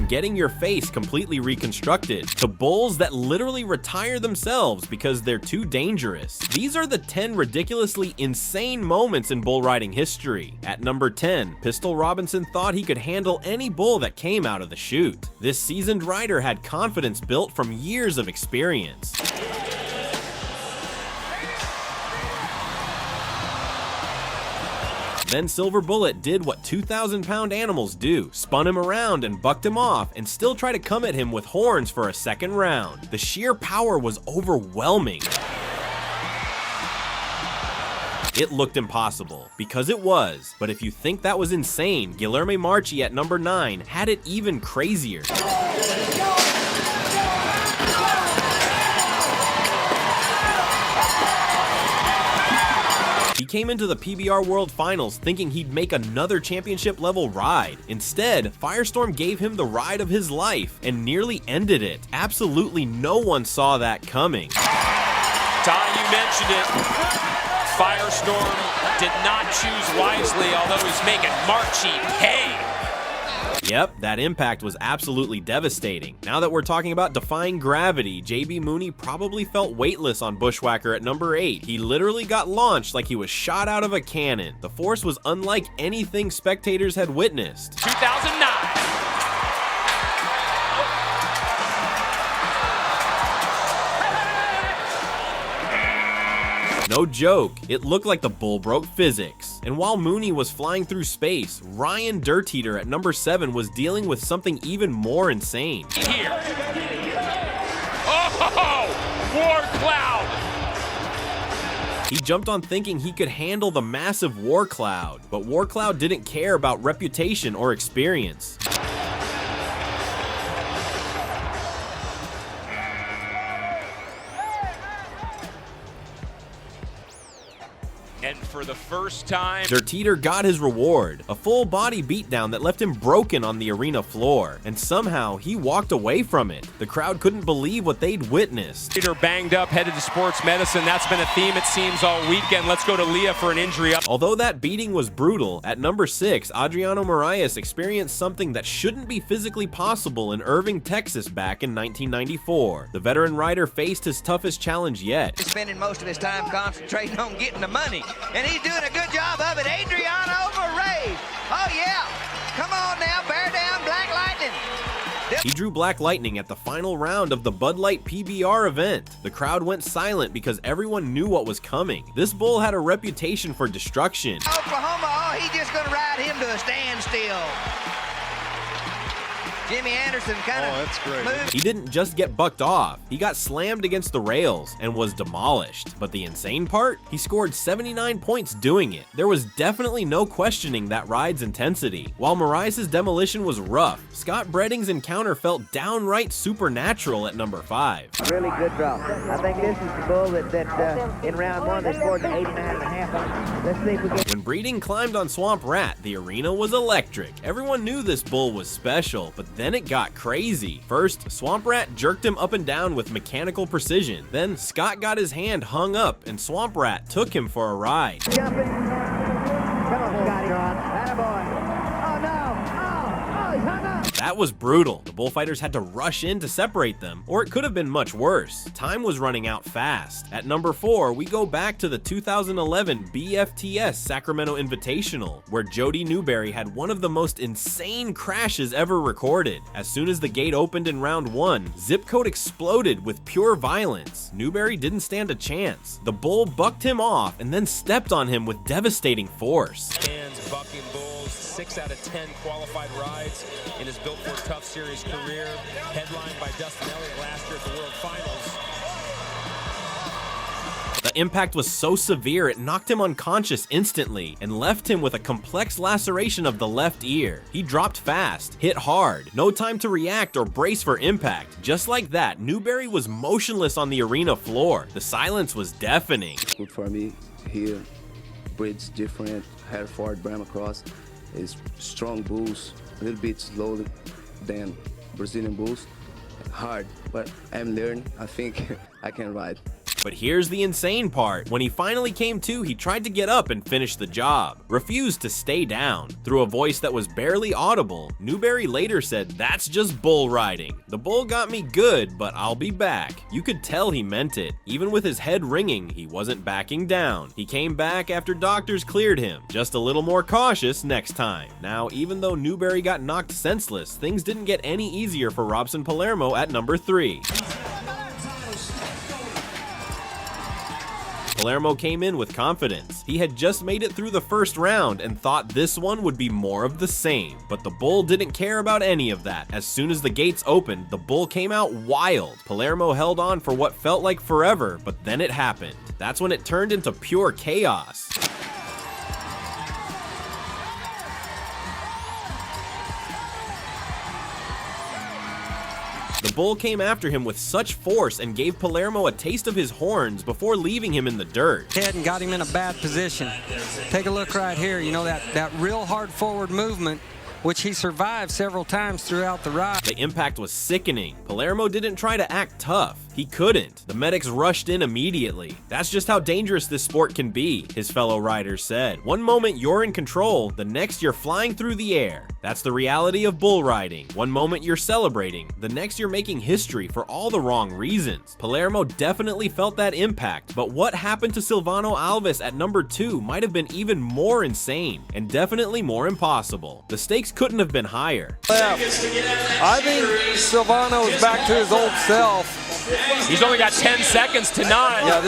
from getting your face completely reconstructed to bulls that literally retire themselves because they're too dangerous. These are the 10 ridiculously insane moments in bull riding history. At number 10, Pistol Robinson thought he could handle any bull that came out of the chute. This seasoned rider had confidence built from years of experience. Then Silver Bullet did what 2,000-pound animals do, spun him around and bucked him off and still tried to come at him with horns for a second round. The sheer power was overwhelming. It looked impossible, because it was, but if you think that was insane, Giler Marchie at number 9 had it even crazier. He came into the PBR World Finals thinking he'd make another championship-level ride. Instead, Firestorm gave him the ride of his life and nearly ended it. Absolutely no one saw that coming. Ty, you mentioned it. Firestorm did not choose wisely, although he's making Marchie pay. Yep, that impact was absolutely devastating. Now that we're talking about defying gravity, JB Mooney probably felt weightless on Bushwhacker at number 8. He literally got launched like he was shot out of a cannon. The force was unlike anything spectators had witnessed. 2009. No joke, it looked like the bull broke physics. And while Mooney was flying through space, Ryan Dirt Eater at number 7 was dealing with something even more insane. Here. Oh, War Cloud! He jumped on thinking he could handle the massive War Cloud, but War Cloud didn't care about reputation or experience. And for the first time, Dirt Eater got his reward, a full body beatdown that left him broken on the arena floor, and somehow he walked away from it. The crowd couldn't believe what they'd witnessed. Peter banged up, headed to sports medicine. That's been a theme, it seems, all weekend. Let's go to Leah for an injury. Although that beating was brutal, at number 6, Adriano Moraes experienced something that shouldn't be physically possible in Irving, Texas back in 1994. The veteran rider faced his toughest challenge yet. He's spending most of his time concentrating on getting the money, and he's doing a good job of it. Adriano Moraes. Oh yeah, come on now, bear down, Black Lightning. He drew Black Lightning at the final round of the Bud Light PBR event. The crowd went silent because everyone knew what was coming. This bull had a reputation for destruction. Oklahoma, oh, he's just gonna ride him to a standstill. Jimmy Anderson kind of moved. He didn't just get bucked off, he got slammed against the rails and was demolished. But the insane part? He scored 79 points doing it. There was definitely no questioning that ride's intensity. While Moraes' demolition was rough, Scott Breding's encounter felt downright supernatural at number 5. Really good draw. I think this is the bull that in round 1 they scored the 89.5 on. Let's see if we can. When Breding climbed on Swamp Rat, the arena was electric. Everyone knew this bull was special, but then it got crazy. First, Swamp Rat jerked him up and down with mechanical precision. Then Scott got his hand hung up and Swamp Rat took him for a ride. Jumping. Come on, Scotty. Attaboy. Oh no. Oh, he's hung up. That was brutal. The bullfighters had to rush in to separate them, or it could have been much worse. Time was running out fast. At number 4, we go back to the 2011 BFTS Sacramento Invitational, where Jodie Newberry had one of the most insane crashes ever recorded. As soon as the gate opened in round 1, Zip Code exploded with pure violence. Newberry didn't stand a chance. The bull bucked him off and then stepped on him with devastating force. Hands bucking bulls, 6 out of 10 qualified rides in his Built for Tough Series career, headlined by Dustin Elliott last year at the World Finals. The impact was so severe it knocked him unconscious instantly and left him with a complex laceration of the left ear. He dropped fast, hit hard, no time to react or brace for impact. Just like that, Newberry was motionless on the arena floor. The silence was deafening. Good for me here, breeds different, Hereford, Brahma Cross, is strong bulls, a little bit slower than Brazilian bulls, hard, but I'm learning, I think I can ride. But here's the insane part. When he finally came to, he tried to get up and finish the job. Refused to stay down. Through a voice that was barely audible, Newberry later said, "That's just bull riding. The bull got me good, but I'll be back." You could tell he meant it. Even with his head ringing, he wasn't backing down. He came back after doctors cleared him. Just a little more cautious next time. Now, even though Newberry got knocked senseless, things didn't get any easier for Robson Polarmo at number 3. Polarmo came in with confidence. He had just made it through the first round and thought this one would be more of the same. But the bull didn't care about any of that. As soon as the gates opened, the bull came out wild. Polarmo held on for what felt like forever, but then it happened. That's when it turned into pure chaos. The bull came after him with such force and gave Polarmo a taste of his horns before leaving him in the dirt. Head and got him in a bad position. Take a look right here. You know, that real hard forward movement, which he survived several times throughout the ride. The impact was sickening. Polarmo didn't try to act tough. He couldn't. The medics rushed in immediately. That's just how dangerous this sport can be, his fellow riders said. One moment you're in control, the next you're flying through the air. That's the reality of bull riding. One moment you're celebrating, the next you're making history for all the wrong reasons. Polarmo definitely felt that impact, but what happened to Silvano Alves at number 2 might have been even more insane, and definitely more impossible. The stakes couldn't have been higher. I think Silvano is back to his old self. He's only got 10 seconds to 9. Yeah,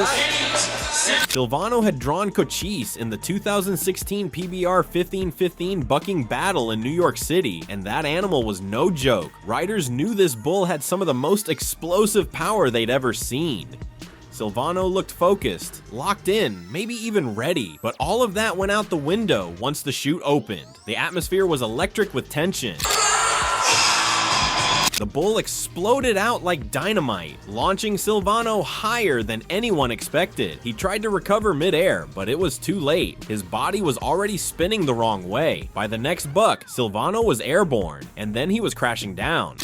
Silvano had drawn Cochise in the 2016 PBR 1515 bucking battle in New York City, and that animal was no joke. Riders knew this bull had some of the most explosive power they'd ever seen. Silvano looked focused, locked in, maybe even ready, but all of that went out the window once the chute opened. The atmosphere was electric with tension. The bull exploded out like dynamite, launching Silvano higher than anyone expected. He tried to recover midair, but it was too late. His body was already spinning the wrong way. By the next buck, Silvano was airborne, and then he was crashing down.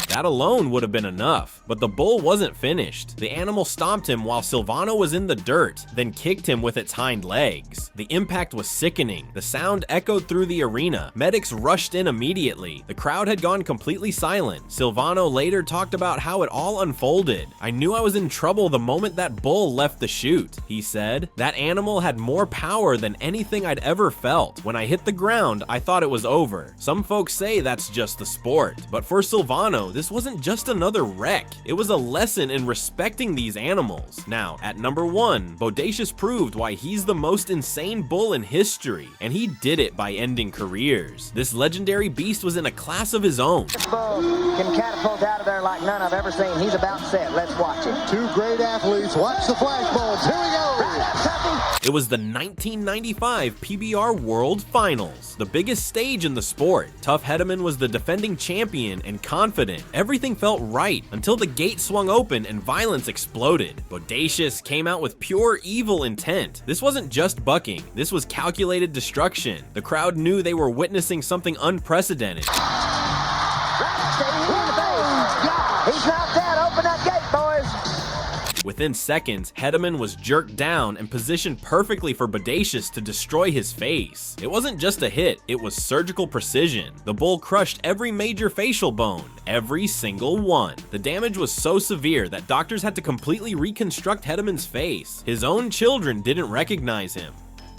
That alone would have been enough, but the bull wasn't finished. The animal stomped him while Silvano was in the dirt, then kicked him with its hind legs. The impact was sickening. The sound echoed through the arena. Medics rushed in immediately. The crowd had gone completely silent. Silvano later talked about how it all unfolded. "I knew I was in trouble the moment that bull left the chute," he said. "That animal had more power than anything I'd ever felt. When I hit the ground, I thought it was over." Some folks say that's just the sport, but for Silvano, this wasn't just another wreck. It was a lesson in respecting these animals. Now, at number 1, Bodacious proved why he's the most insane bull in history, and he did it by ending careers. This legendary beast was in a class of his own. This bull can catapult out of there like none I've ever seen. He's about set. Let's watch it. Two great athletes. Watch the flashbulbs. Here we go. It was the 1995 PBR World Finals, the biggest stage in the sport. Tough Hedeman was the defending champion and confident. Everything felt right until the gate swung open and violence exploded. Bodacious came out with pure evil intent. This wasn't just bucking, this was calculated destruction. The crowd knew they were witnessing something unprecedented. He's knocked out. Open that gate, boys. Within seconds, Hedeman was jerked down and positioned perfectly for Bodacious to destroy his face. It wasn't just a hit, it was surgical precision. The bull crushed every major facial bone, every single one. The damage was so severe that doctors had to completely reconstruct Hedeman's face. His own children didn't recognize him.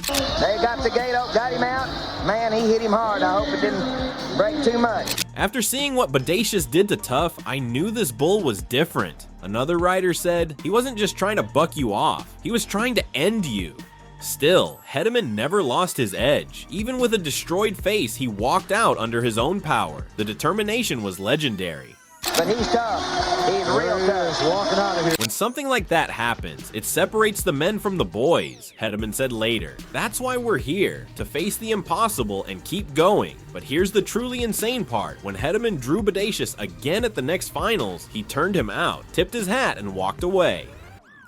They got the gate open, got him out. Man, he hit him hard. I hope it didn't break too much. After seeing what Bodacious did to Tough, I knew this bull was different. Another rider said, he wasn't just trying to buck you off, he was trying to end you. Still, Hedeman never lost his edge. Even with a destroyed face, he walked out under his own power. The determination was legendary. But he's tough. He's real tough. Walking out of here. When something like that happens, it separates the men from the boys, Hedeman said later. That's why we're here, to face the impossible and keep going. But here's the truly insane part. When Hedeman drew Bodacious again at the next finals, he turned him out, tipped his hat, and walked away.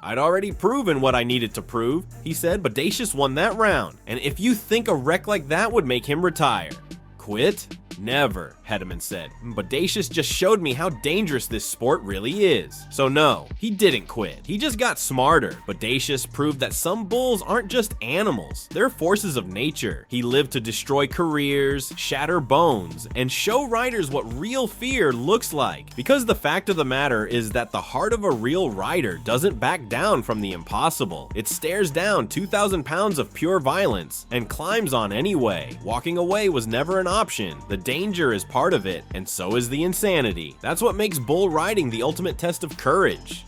"I'd already proven what I needed to prove," he said. Bodacious won that round. And if you think a wreck like that would make him retire, quit. Never, Hedeman said. Bodacious just showed me how dangerous this sport really is. So no, he didn't quit. He just got smarter. Bodacious proved that some bulls aren't just animals, they're forces of nature. He lived to destroy careers, shatter bones, and show riders what real fear looks like. Because the fact of the matter is that the heart of a real rider doesn't back down from the impossible. It stares down 2,000 pounds of pure violence and climbs on anyway. Walking away was never an option. The danger is part of it, and so is the insanity. That's what makes bull riding the ultimate test of courage.